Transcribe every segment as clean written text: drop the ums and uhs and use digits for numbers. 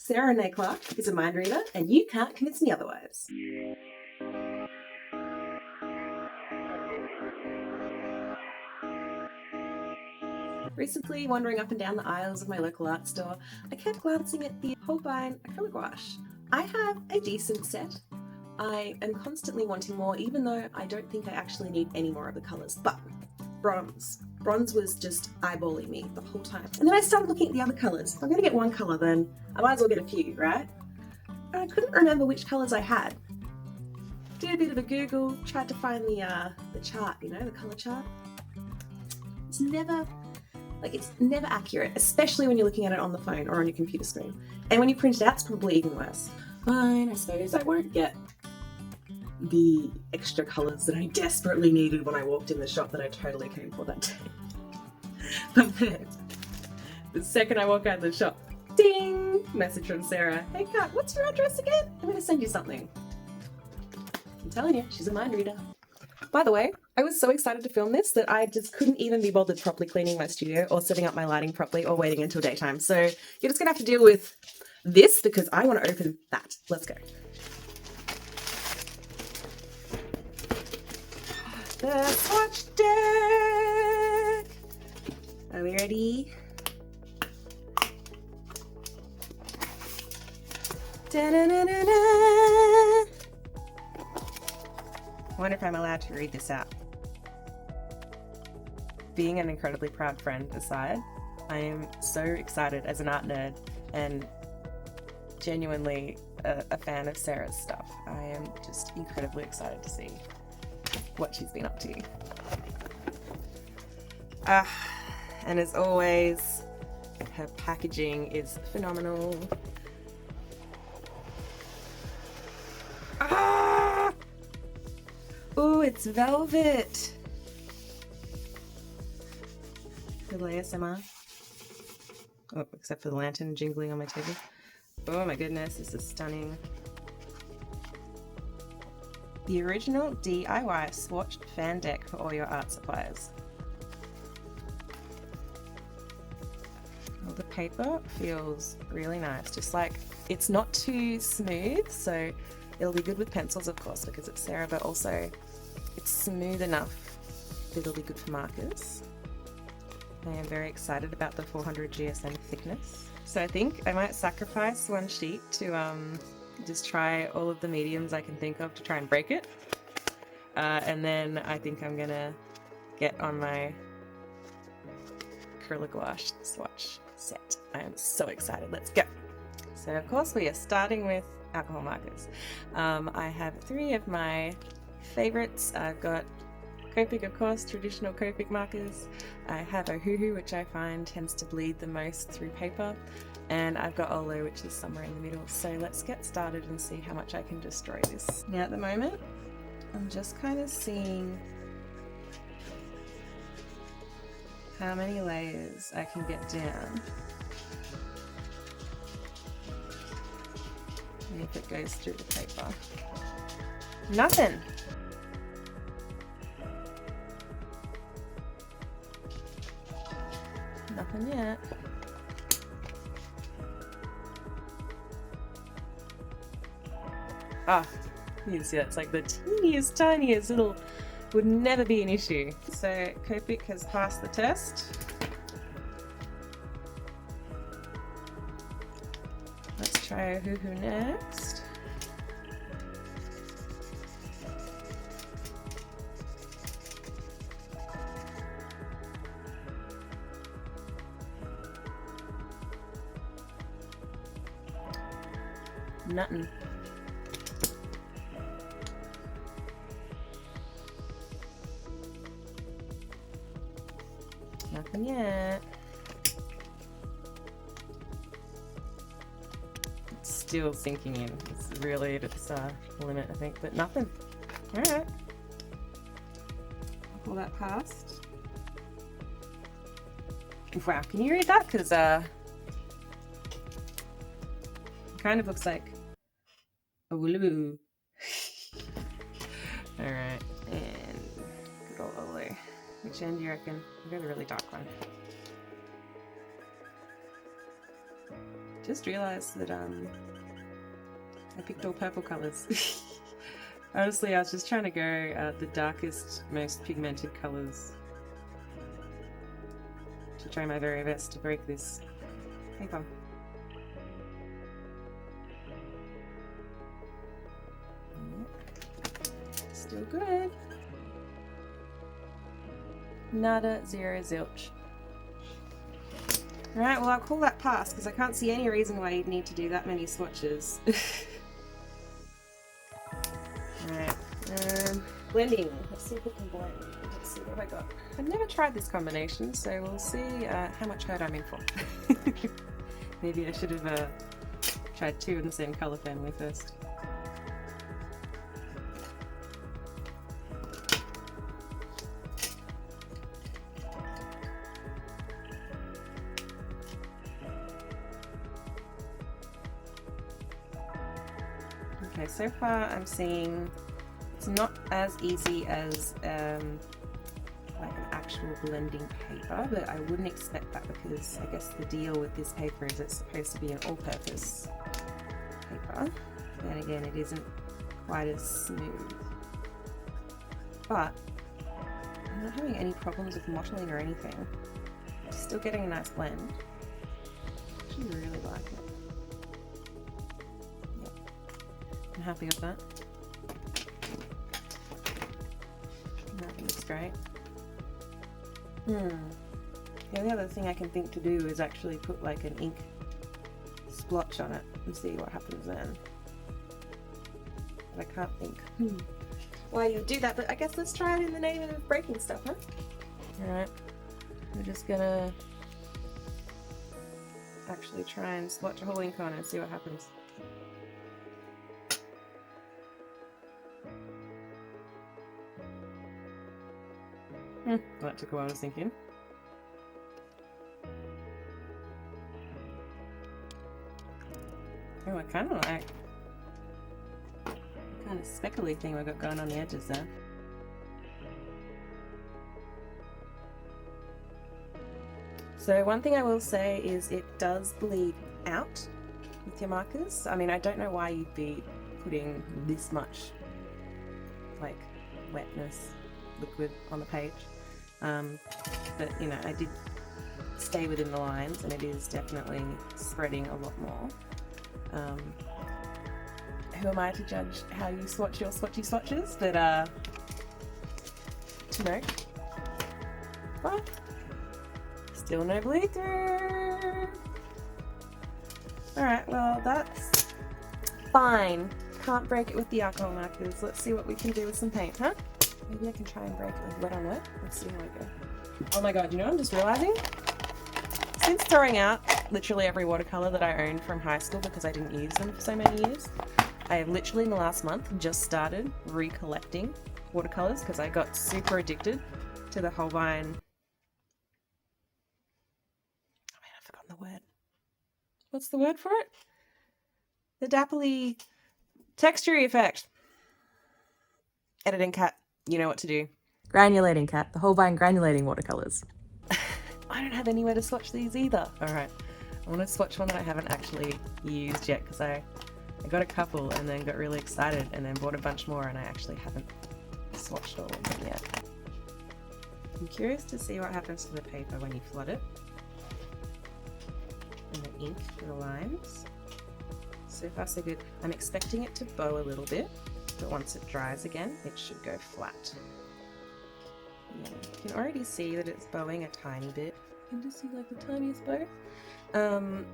Sarah Renee Clark is a mind reader, and you can't convince me otherwise. Recently, wandering up and down the aisles of my local art store, I kept glancing at the Holbein acrylic gouache. I have a decent set. I am constantly wanting more, even though I don't think I actually need any more of the colours. But bronze. Bronze was just eyeballing me the whole time. And then I started looking at the other colours. If I'm going to get one colour, then I might as well get a few, right? And I couldn't remember which colours I had. Did a bit of a Google, tried to find the chart, you know, the colour chart. It's never accurate, especially when you're looking at it on the phone or on your computer screen. And when you print it out, it's probably even worse. Fine, I suppose I won't get the extra colours that I desperately needed when I walked in the shop that I totally came for that day. But then, the second I walk out of the shop, ding! Message from Sarah. Hey Kat, what's your address again? I'm going to send you something. I'm telling you, she's a mind reader. By the way, I was so excited to film this that I just couldn't even be bothered properly cleaning my studio or setting up my lighting properly or waiting until daytime. So you're just going to have to deal with this because I want to open that. Let's go. The swatch deck. Are we ready? Da-na-na-na-na. I wonder if I'm allowed to read this out. Being an incredibly proud friend aside, I am so excited as an art nerd and genuinely a fan of Sarah's stuff. I am just incredibly excited to see what she's been up to. And as always, her packaging is phenomenal. Oh, it's velvet. Little ASMR. Oh, except for the lantern jingling on my table. Oh my goodness, this is stunning. The original DIY swatched fan deck for all your art supplies. Well, the paper feels really nice, just like it's not too smooth, so it'll be good with pencils, of course, because it's Sarah, but also it's smooth enough that it'll be good for markers. I am very excited about the 400 GSM thickness. So I think I might sacrifice one sheet to just try all of the mediums I can think of to try and break it. And then I think I'm gonna get on my acrylic gouache swatch set. I am so excited. Let's go. So of course we are starting with alcohol markers. I have 3 of my favorites. I've got Copic, of course, traditional Copic markers. I have Ohuhu, which I find tends to bleed the most through paper. And I've got Olo, which is somewhere in the middle. So let's get started and see how much I can destroy this. Now at the moment, I'm just kind of seeing how many layers I can get down. And if it goes through the paper. Nothing! Nothing yet. Ah, you can see that's like the teeniest, tiniest little, would never be an issue. So Copic has passed the test. Let's try Ohuhu next. Nothing. Nothing yet. It's still sinking in. It's really at its limit, I think, but nothing. Alright. Pull that past. Wow, can you read that? Because it kind of looks like a wooloo. Alright, and good old Olo. Which end do you reckon? I've got a really dark one. Just realised that I picked all purple colours. Honestly, I was just trying to go the darkest, most pigmented colours to try my very best to break this paper. Still good. Nada, zero, zilch. Alright, well I'll call that pass because I can't see any reason why you'd need to do that many swatches. Alright, blending. Let's see if we can blend. Let's see what have I got. I've never tried this combination, so we'll see how much hurt I'm in for. Maybe I should have tried two in the same colour family first. Okay, so far I'm seeing it's not as easy as like an actual blending paper, but I wouldn't expect that because I guess the deal with this paper is it's supposed to be an all-purpose paper. Then again, it isn't quite as smooth. But I'm not having any problems with mottling or anything. Still getting a nice blend. I actually really like it. I'm happy with that. That looks great. The only other thing I can think to do is actually put like an ink splotch on it and see what happens then. But I can't think why you do that, but I guess let's try it in the name of breaking stuff, huh? Alright, we're just gonna actually try and splotch a whole ink on it and see what happens. That took a while to sink in. Oh, I kind of like the kind of speckly thing we've got going on the edges there. So one thing I will say is it does bleed out with your markers. I mean, I don't know why you'd be putting this much like wetness liquid on the page. But you know, I did stay within the lines and it is definitely spreading a lot more. Who am I to judge how you swatch your swatchy swatches? But no. But still no bleed through. Alright, well that's fine. Can't break it with the alcohol markers. Let's see what we can do with some paint, huh? Maybe I can try and break it with wet on wet. Let's see how I go. Oh my god, you know what I'm just realizing? Since throwing out literally every watercolor that I owned from high school because I didn't use them for so many years, I have literally in the last month just started recollecting watercolors because I got super addicted to the Holbein. Oh man, I've forgotten the word. What's the word for it? The dappley texture effect. Editing cat. You know what to do. Granulating cat, the Holbein granulating watercolors. I don't have anywhere to swatch these either. Alright, I want to swatch one that I haven't actually used yet because I got a couple and then got really excited and then bought a bunch more and I actually haven't swatched all of them yet. I'm curious to see what happens to the paper when you flood it. And the ink for the lines. So far so good. I'm expecting it to bow a little bit. But once it dries again, it should go flat. Yeah, you can already see that it's bowing a tiny bit. You can just see like the tiniest bow.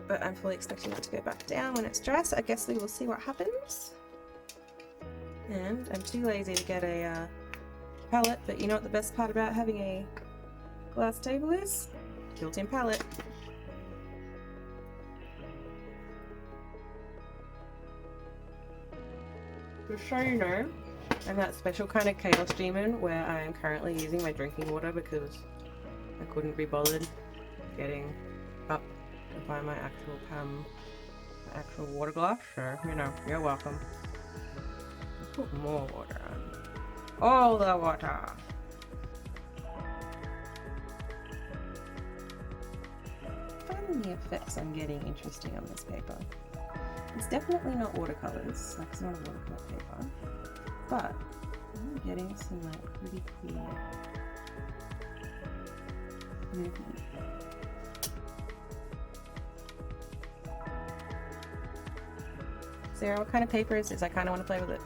But I'm fully expecting it to go back down when it's dry, so I guess we will see what happens. And I'm too lazy to get a palette, but you know what the best part about having a glass table is? Built-in palette. Just so you know, I'm that special kind of chaos demon where I am currently using my drinking water because I couldn't be bothered getting up to buy my actual water glass. So, you know, you're welcome. Put more water on. All the water. find the effects I'm getting interesting on this paper. It's definitely not watercolors, like it's not a watercolor paper, but I'm getting some like pretty clear movement. Sarah, what kind of paper is this? I kind of want to play with it.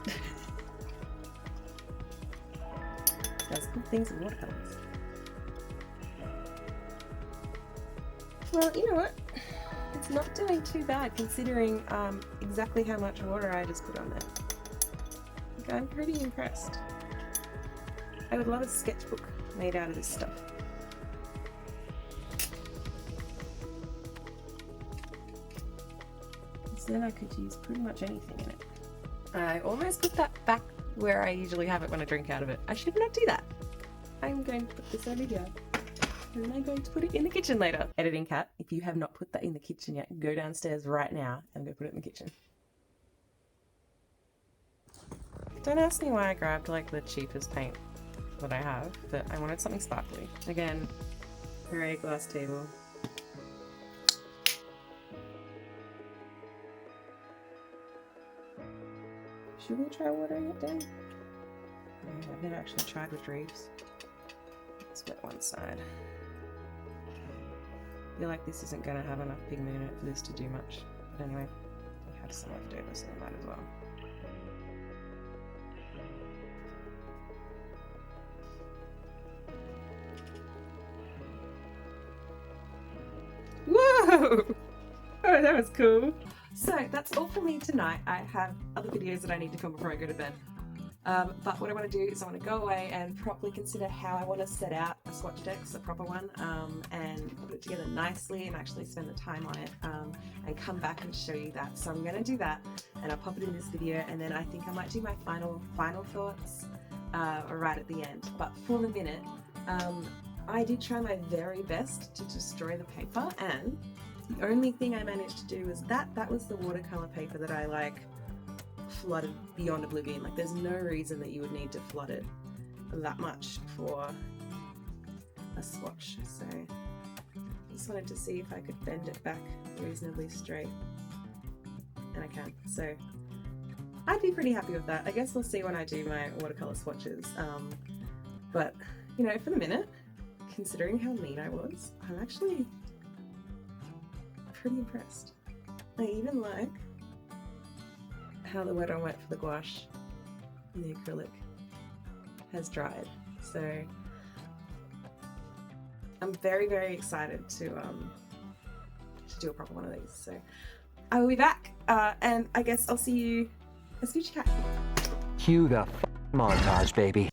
Does good things with watercolors. Well, you know what? It's not doing too bad considering exactly how much water I just put on there. Like, I'm pretty impressed. I would love a sketchbook made out of this stuff. So then I could use pretty much anything in it. I almost put that back where I usually have it when I drink out of it. I should not do that. I'm going to put this over here. And I'm going to put it in the kitchen later. Editing cat, if you have not put that in the kitchen yet, go downstairs right now and go put it in the kitchen. Don't ask me why I grabbed like the cheapest paint that I have, but I wanted something sparkly. Again, gray glass table. Should we try watering it down? I've never actually tried with Reeves. Let's wet one side. I feel like this isn't going to have enough pigment in it for this to do much. But anyway, I have some left over, so I might as well. Whoa! Oh, that was cool. So that's all for me tonight. I have other videos that I need to film before I go to bed. But what I want to do is I want to go away and properly consider how I want to set out a Swatchdex, a proper one, and put it together nicely and actually spend the time on it, and come back and show you that. So I'm going to do that, and I'll pop it in this video, and then I think I might do my final thoughts right at the end. But for the minute, I did try my very best to destroy the paper, and the only thing I managed to do was that was the watercolor paper that I like flooded beyond oblivion. Like, there's no reason that you would need to flood it that much for a swatch. So I just wanted to see if I could bend it back reasonably straight, and I can. So I'd be pretty happy with that. I guess we'll see when I do my watercolor swatches. But you know, for the minute, considering how neat I was, I'm actually pretty impressed. I even like how the wet on wet for the gouache and the acrylic has dried. So I'm very, very excited to do a proper one of these. So I will be back, and I guess I'll see you as future cat. Cue the montage, baby.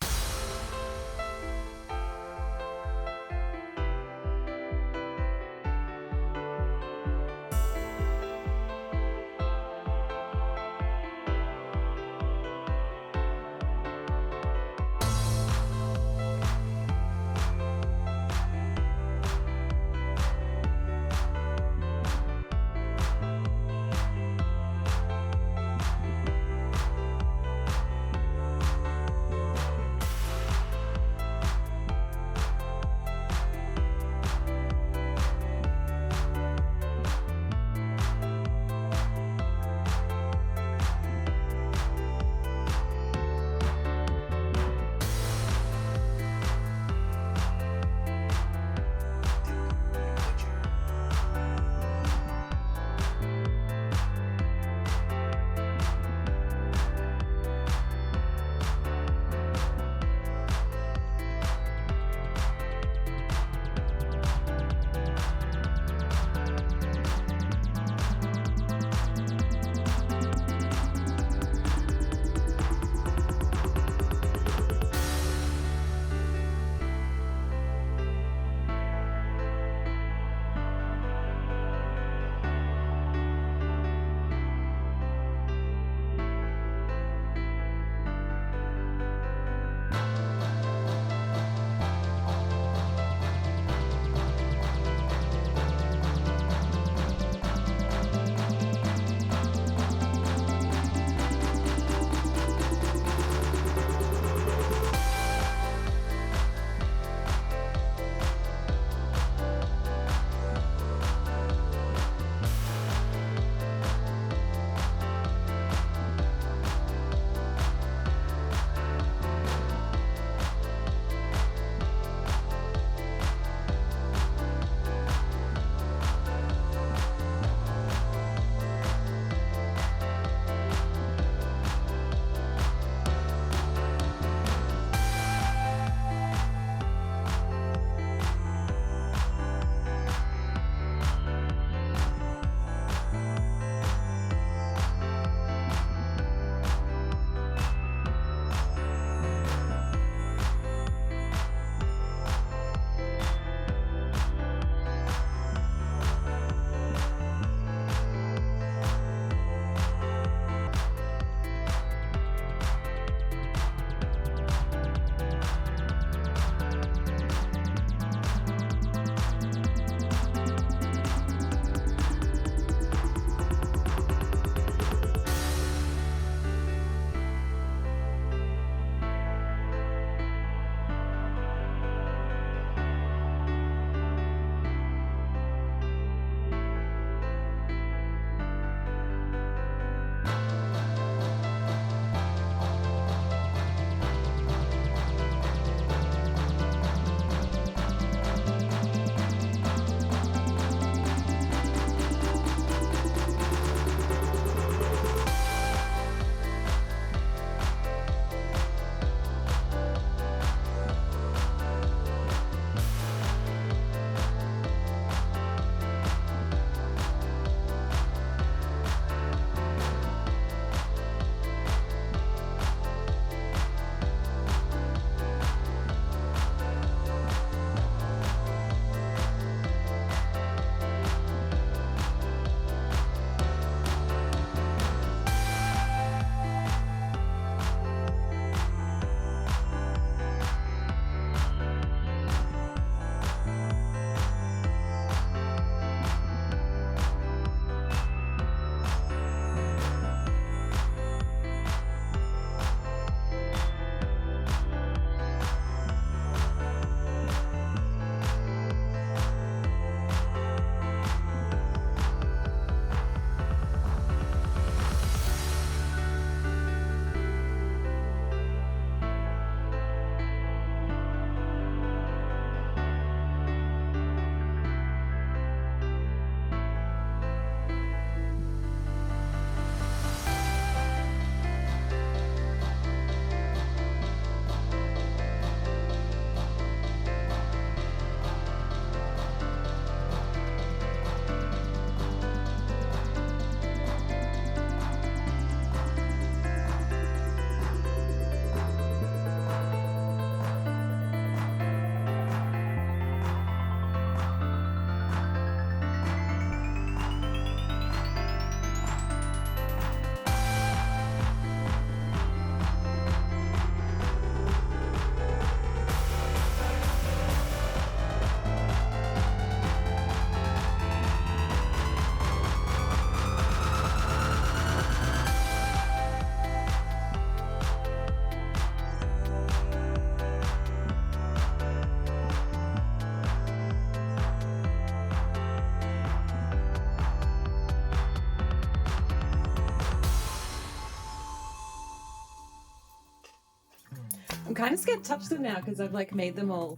I'm kind of scared to touch them now because I've like made them all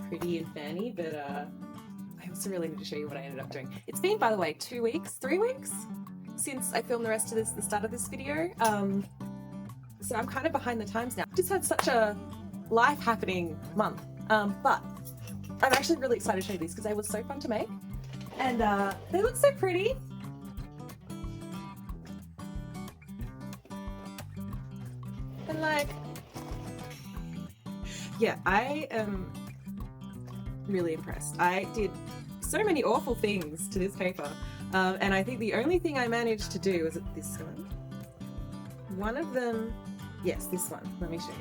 pretty and fanny, but I also really need to show you what I ended up doing. It's been, by the way, 3 weeks since I filmed the rest of the start of this video. So I'm kind of behind the times now. Just had such a life happening month, but I'm actually really excited to show you these because they were so fun to make, and they look so pretty. And like, yeah, I am really impressed. I did so many awful things to this paper, and I think the only thing I managed to do was this one. One of them, yes, this one. Let me show you.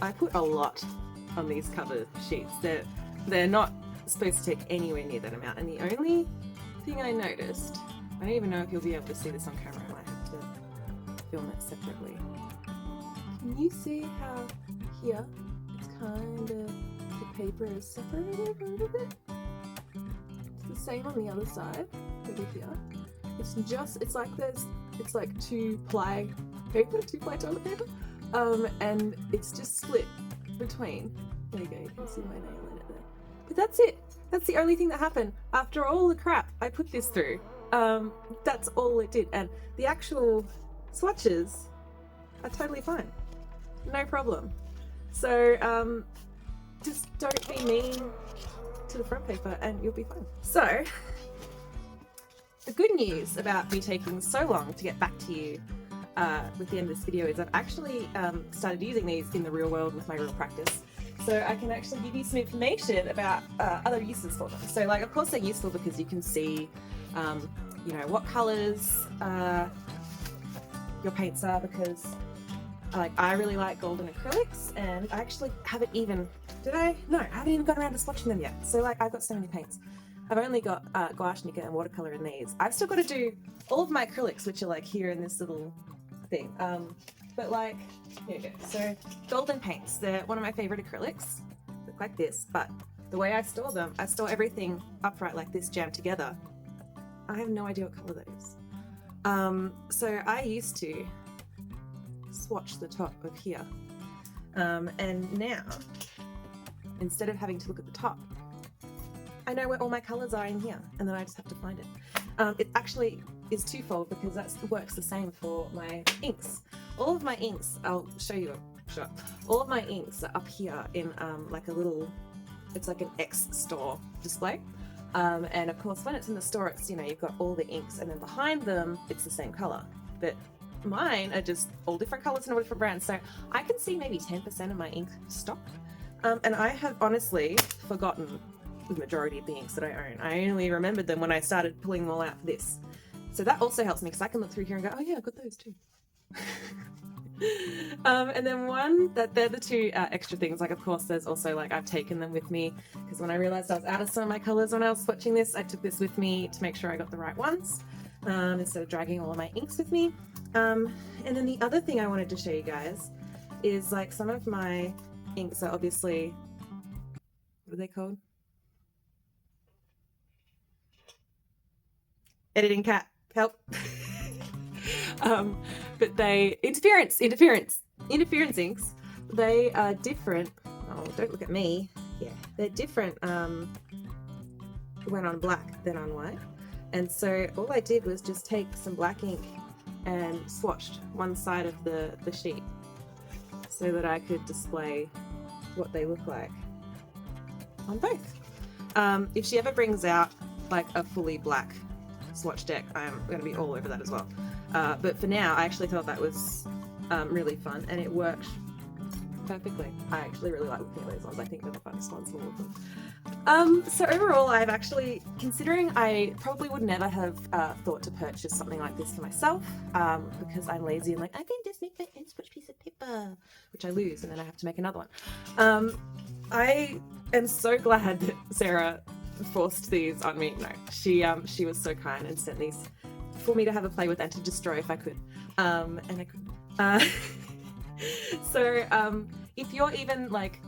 I put a lot on these cover sheets. They're not supposed to take anywhere near that amount, and the only thing I noticed, I don't even know if you'll be able to see this on camera. I might have to film it separately. Can you see how here it's kind of, the paper is separated a little bit? It's the same on the other side over here. It's like 2-ply paper, 2-ply toilet paper, and it's just split between. There you go, you can see my nail in it there. But that's it. That's the only thing that happened after all the crap I put this through. That's all it did, and the actual swatches are totally fine, no problem. So just don't be mean to the front paper, and you'll be fine. So the good news about me taking so long to get back to you with the end of this video is I've actually started using these in the real world with my real practice. So I can actually give you some information about other uses for them. So like, of course they're useful because you can see, you know, what colours your paints are, because like I really like golden acrylics, and I actually haven't even, I haven't even got around to swatching them yet. So like, I've got so many paints. I've only got gouache, nickel, and watercolor in these. I've still got to do all of my acrylics, which are like here in this little thing. But like, here you go. So golden paints, they're one of my favorite acrylics. Look like this, but the way I store them, I store everything upright like this, jammed together. I have no idea what color that is. So I used to swatch the top of here. And now, instead of having to look at the top, I know where all my colours are in here, and then I just have to find it. It actually is twofold because that works the same for my inks. All of my inks, I'll show you a shot. All of my inks are up here in like a little, it's like an X store display. And of course, when it's in the store, it's, you know, you've got all the inks, and then behind them, it's the same colour. But mine are just all different colours and all different brands. So I can see maybe 10% of my ink stock. And I have honestly forgotten the majority of the inks that I own. I only remembered them when I started pulling them all out for this. So that also helps me because I can look through here and go, oh yeah, I've got those too. And then they're the two extra things. Like, of course, there's also like, I've taken them with me because when I realized I was out of some of my colors when I was swatching this, I took this with me to make sure I got the right ones, instead of dragging all of my inks with me. And then the other thing I wanted to show you guys is like, some of my inks are obviously, what are they called? Editing cat, help. But they, interference inks, they are different. Oh, don't look at me. Yeah, they're different when on black than on white. And so all I did was just take some black ink and swatched one side of the sheet so that I could display what they look like on both. If she ever brings out like a fully black swatch deck, I'm going to be all over that as well. But for now, I actually thought that was really fun, and it worked perfectly. I actually really like looking at those ones. I think they're the funnest ones of all of them. So overall, I've actually, considering I probably would never have thought to purchase something like this for myself, because I'm lazy and like, I can just make my own swatch piece of paper, which I lose and then I have to make another one. I am so glad that Sarah forced these on me. No, she was so kind and sent these for me to have a play with and to destroy if I could, and I couldn't. So if you're even like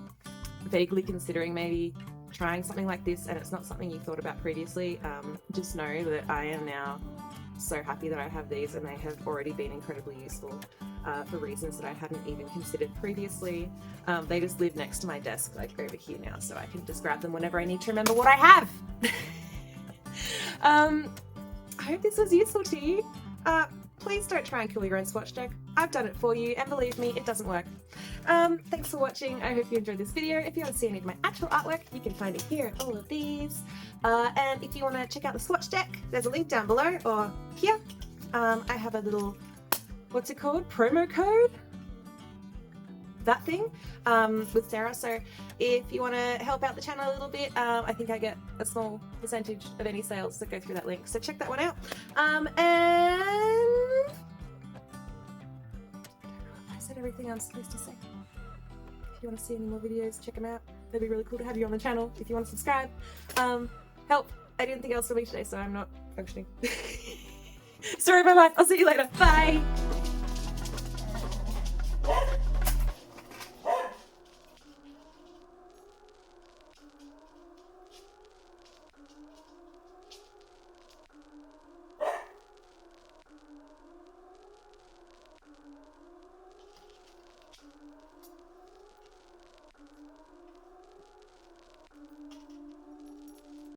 vaguely considering maybe trying something like this and it's not something you thought about previously, just know that I am now so happy that I have these, and they have already been incredibly useful. for reasons that I hadn't even considered previously. They just live next to my desk, like over here now, so I can just grab them whenever I need to remember what I have. I hope this was useful to you. Please don't try and kill your own swatch deck. I've done it for you, and believe me, it doesn't work. Thanks for watching. I hope you enjoyed this video. If you want to see any of my actual artwork, you can find it here at all of these. And if you want to check out the swatch deck, there's a link down below or here. I have a little, what's it called? Promo code? That thing with Sarah. So if you want to help out the channel a little bit, I think I get a small percentage of any sales that go through that link. So check that one out. And I said everything I'm supposed to say. If you want to see any more videos, check them out. It'd be really cool to have you on the channel. If you want to subscribe, help. I did anything else for me today, so I'm not functioning. Sorry about my life. I'll see you later. Bye.